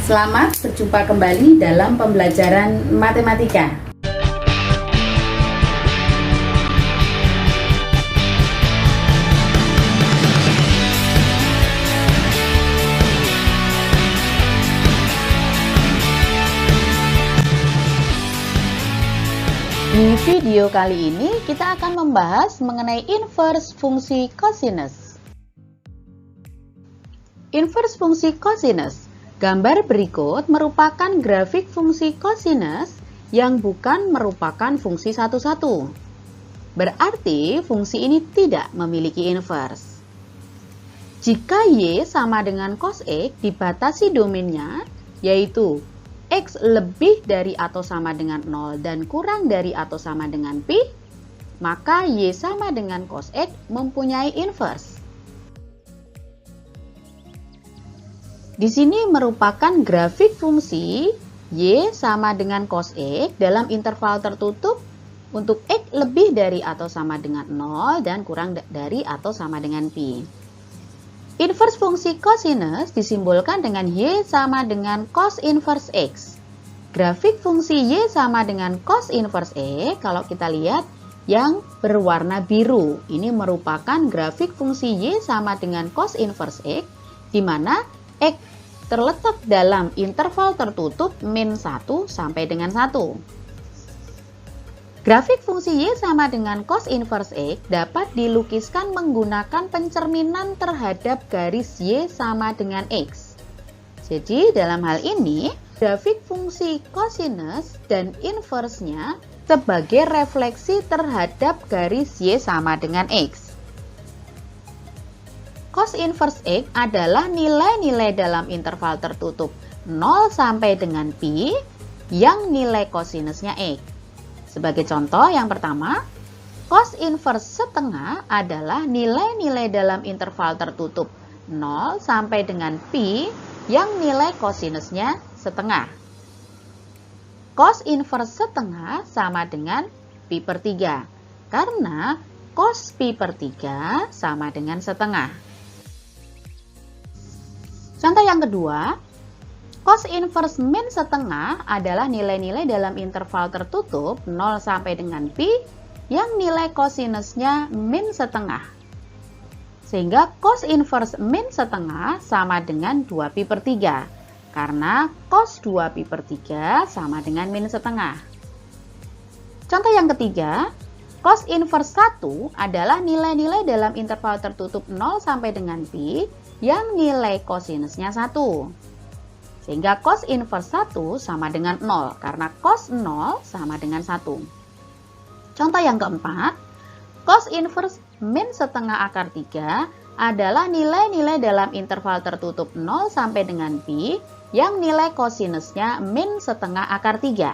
Selamat berjumpa kembali dalam pembelajaran matematika. Di video kali ini kita akan membahas mengenai inverse fungsi cosinus. Inverse fungsi cosinus. Gambar berikut merupakan grafik fungsi cosinus yang bukan merupakan fungsi satu-satu. Berarti fungsi ini tidak memiliki inverse. Jika Y sama dengan cos X dibatasi domainnya, yaitu X lebih dari atau sama dengan 0 dan kurang dari atau sama dengan Pi, maka Y sama dengan cos X mempunyai inverse. Di sini merupakan grafik fungsi Y sama dengan cos X dalam interval tertutup untuk X lebih dari atau sama dengan 0 dan kurang dari atau sama dengan Pi. Inverse fungsi cosinus disimbolkan dengan Y sama dengan cos inverse X. Grafik fungsi Y sama dengan cos inverse X, kalau kita lihat yang berwarna biru, ini merupakan grafik fungsi Y sama dengan cos inverse X, di mana X terletak dalam interval tertutup min 1 sampai dengan 1. Grafik fungsi Y sama dengan cos inverse X dapat dilukiskan menggunakan pencerminan terhadap garis Y sama dengan X. Jadi dalam hal ini, grafik fungsi cosinus dan inverse-nya sebagai refleksi terhadap garis Y sama dengan X. Cos inverse X adalah nilai-nilai dalam interval tertutup 0 sampai dengan Pi yang nilai cosinusnya X. Sebagai contoh yang pertama, cos inverse setengah adalah nilai-nilai dalam interval tertutup 0 sampai dengan Pi yang nilai cosinusnya setengah. Cos inverse setengah sama dengan Pi per 3, karena cos Pi per 3 sama dengan setengah. Contoh yang kedua, cos inverse min setengah adalah nilai-nilai dalam interval tertutup 0 sampai dengan Pi yang nilai cosinusnya min setengah. Sehingga cos inverse min setengah sama dengan 2 Pi per 3, karena cos 2 Pi per 3 sama dengan min setengah. Contoh yang ketiga, cos inverse 1 adalah nilai-nilai dalam interval tertutup 0 sampai dengan Pi yang nilai cosinusnya 1. Sehingga cos inverse 1 sama dengan 0, karena cos 0 sama dengan 1. Contoh yang keempat, cos inverse min setengah akar 3 adalah nilai-nilai dalam interval tertutup 0 sampai dengan Pi yang nilai cosinusnya min setengah akar 3.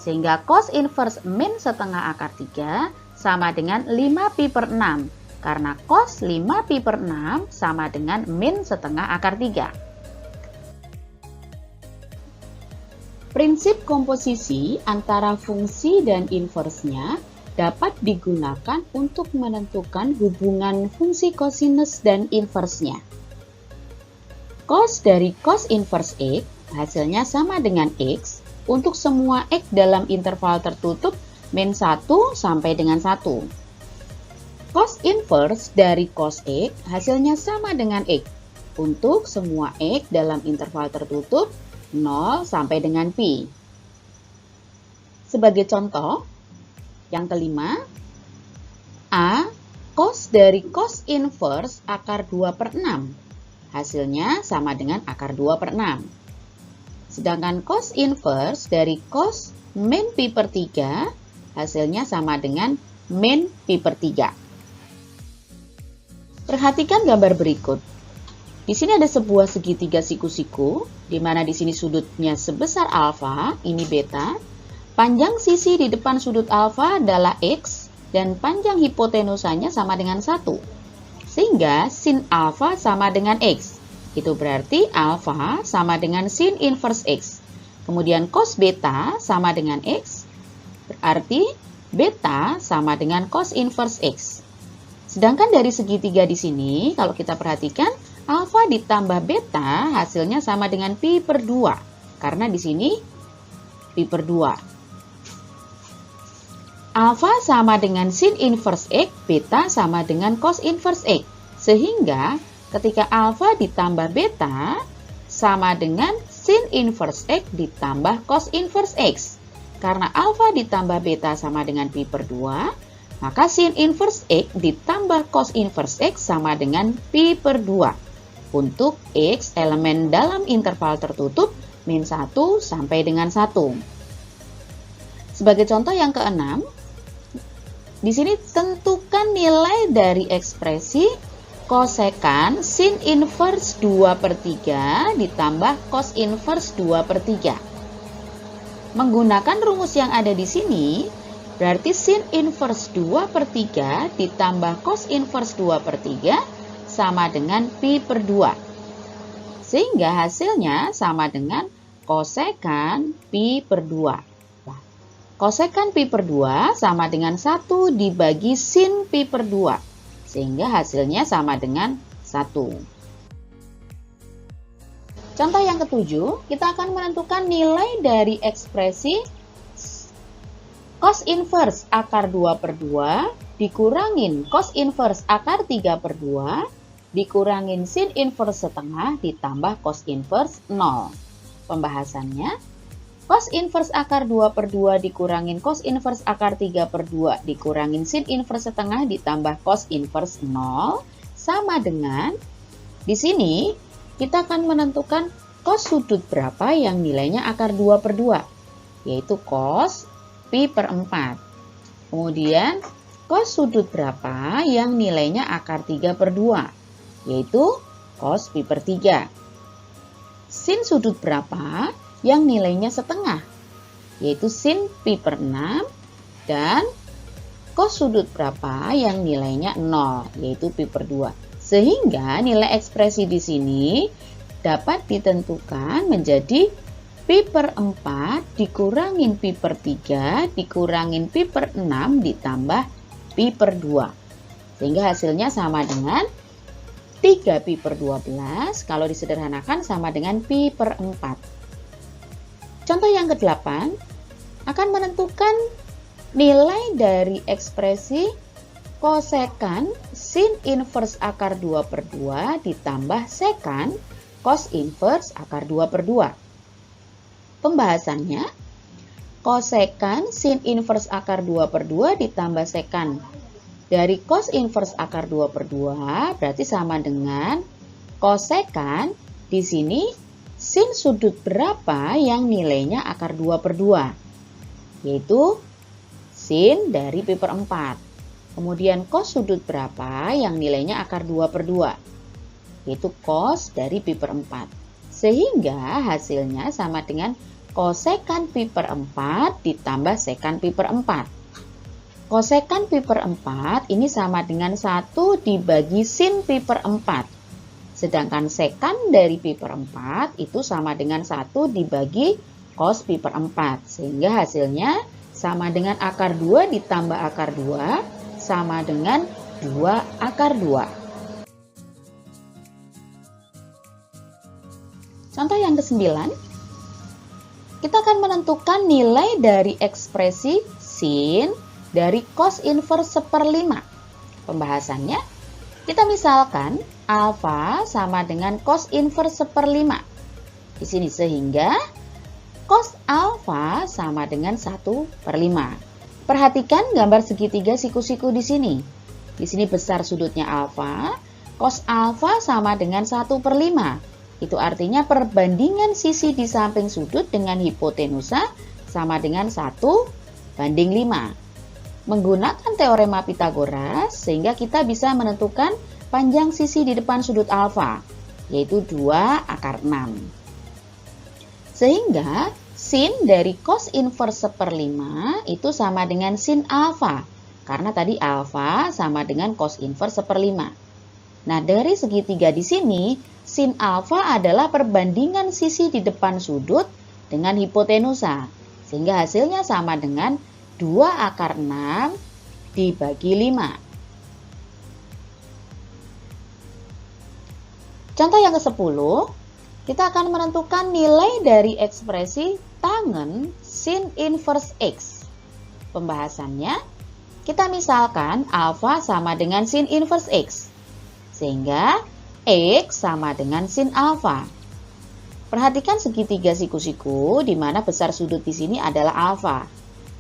Sehingga cos inverse min setengah akar 3 sama dengan 5 Pi per 6, karena cos 5 Pi per 6 sama dengan min setengah akar 3. Prinsip komposisi antara fungsi dan inverse-nya dapat digunakan untuk menentukan hubungan fungsi cosinus dan inverse-nya. Cos dari cos inverse X hasilnya sama dengan X untuk semua X dalam interval tertutup min 1 sampai dengan 1. Cos inverse dari cos X hasilnya sama dengan X untuk semua X dalam interval tertutup 0 sampai dengan Pi. Sebagai contoh, yang kelima, A cos dari cos inverse akar 2 per 6 hasilnya sama dengan akar 2 per 6. Sedangkan cos inverse dari cos min Pi per 3 hasilnya sama dengan min Pi per 3. Perhatikan gambar berikut. Di sini ada sebuah segitiga siku-siku, di mana di sini sudutnya sebesar alfa, ini beta. Panjang sisi di depan sudut alfa adalah X, dan panjang hipotenusanya sama dengan 1. Sehingga sin alfa sama dengan X. Itu berarti alfa sama dengan sin inverse X. Kemudian cos beta sama dengan X, berarti beta sama dengan cos inverse X. Sedangkan dari segitiga di sini, kalau kita perhatikan, Alfa ditambah beta hasilnya sama dengan pi per 2. Karena di sini pi per 2. Alfa sama dengan sin inverse X, beta sama dengan cos inverse X. Sehingga ketika alfa ditambah beta sama dengan sin inverse X ditambah cos inverse X. Karena alfa ditambah beta sama dengan pi per 2, maka sin inverse X ditambah cos inverse X sama dengan pi per 2. Untuk X elemen dalam interval tertutup min 1 sampai dengan 1. Sebagai contoh yang keenam, di sini tentukan nilai dari ekspresi kosekan sin inverse 2/3 ditambah cos inverse 2/3. Menggunakan rumus yang ada di sini, berarti sin inverse 2/3 ditambah cos inverse 2/3 sama dengan pi per 2. Sehingga hasilnya sama dengan kosekan pi per 2. Nah, kosekan pi per 2 sama dengan 1 dibagi sin pi per 2. Sehingga hasilnya sama dengan 1. Contoh yang ketujuh, kita akan menentukan nilai dari ekspresi cos inverse akar 2/2 dikurangin cos inverse akar 3/2 dikurangin sin inverse setengah ditambah cos inverse 0. Pembahasannya, cos inverse akar 2/2 dikurangin cos inverse akar 3/2 dikurangin sin inverse setengah ditambah cos inverse 0 sama dengan, di sini kita akan menentukan cos sudut berapa yang nilainya akar 2/2, yaitu cos pi per 4. Kemudian cos sudut berapa yang nilainya akar 3/2, yaitu cos pi per 3. Sin sudut berapa yang nilainya setengah, yaitu sin pi per 6, dan cos sudut berapa yang nilainya 0, yaitu pi per 2. Sehingga nilai ekspresi di sini dapat ditentukan menjadi pi per 4 dikurangin pi per 3 dikurangin pi per 6 ditambah pi per 2. Sehingga hasilnya sama dengan 3 pi per 12, kalau disederhanakan sama dengan pi per 4. Contoh yang ke-8 akan menentukan nilai dari ekspresi kosekan sin inverse akar 2/2 ditambah sekan cos inverse akar 2/2. Pembahasannya, kosekan sin inverse akar 2/2 ditambah sekan dari cos inverse akar 2/2 berarti sama dengan kosekan di sini sin sudut berapa yang nilainya akar 2/2, yaitu sin dari pi per 4. Kemudian cos sudut berapa yang nilainya akar 2/2, yaitu cos dari pi per 4. Sehingga hasilnya sama dengan kosekan pi per 4 ditambah sekan pi per 4. Kosekan pi per 4 ini sama dengan 1 dibagi sin pi per 4. Sedangkan sekan dari pi per 4 itu sama dengan 1 dibagi cos pi per 4. Sehingga hasilnya sama dengan akar 2 ditambah akar 2 sama dengan 2 akar 2. Contoh yang ke-9, kita akan menentukan nilai dari ekspresi sin dari cos inverse 1/5. Pembahasannya, kita misalkan alfa sama dengan cos inverse 1/5. Di sini sehingga cos alfa sama dengan 1/5. Perhatikan gambar segitiga siku-siku di sini. Di sini besar sudutnya alfa, cos alfa sama dengan 1/5. Itu artinya perbandingan sisi di samping sudut dengan hipotenusa sama dengan 1/5. Menggunakan teorema Pythagoras, sehingga kita bisa menentukan panjang sisi di depan sudut alfa, yaitu 2 akar 6. Sehingga sin dari cos inverse 1/5 itu sama dengan sin alfa, karena tadi alfa sama dengan cos inverse 1/5. Nah, dari segitiga di sini, sin alfa adalah perbandingan sisi di depan sudut dengan hipotenusa, sehingga hasilnya sama dengan 2 akar 6 dibagi 5. Contoh yang ke-10, kita akan menentukan nilai dari ekspresi tangen sin inverse X. Pembahasannya, kita misalkan alfa sama dengan sin inverse X, sehingga X sama dengan sin alfa. Perhatikan segitiga siku-siku di mana besar sudut di sini adalah alfa.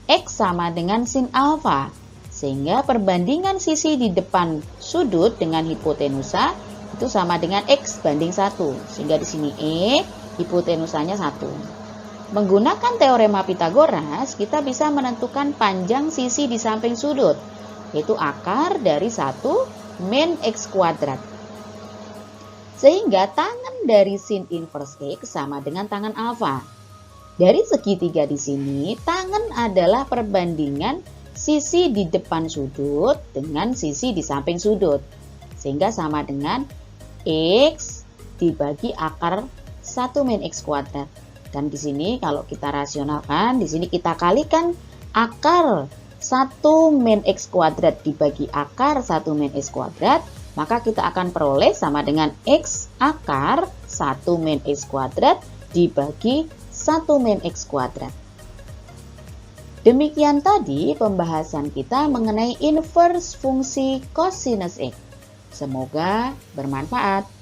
X sama dengan sin alfa, sehingga perbandingan sisi di depan sudut dengan hipotenusa itu sama dengan X banding 1, sehingga di sini hipotenusanya 1. Menggunakan teorema Pitagoras, kita bisa menentukan panjang sisi di samping sudut, yaitu akar dari 1 min X kuadrat. Sehingga tangen dari sin inverse X sama dengan tangen alfa. Dari segitiga di sini, tangen adalah perbandingan sisi di depan sudut dengan sisi di samping sudut, sehingga sama dengan X dibagi akar 1 min X kuadrat. Dan di sini kalau kita rasionalkan, di sini kita kalikan akar 1 min X kuadrat dibagi akar 1 min X kuadrat, maka kita akan peroleh sama dengan X akar 1 min X kuadrat dibagi 1 min X kuadrat. Demikian tadi pembahasan kita mengenai inverse fungsi cosinus X. Semoga bermanfaat.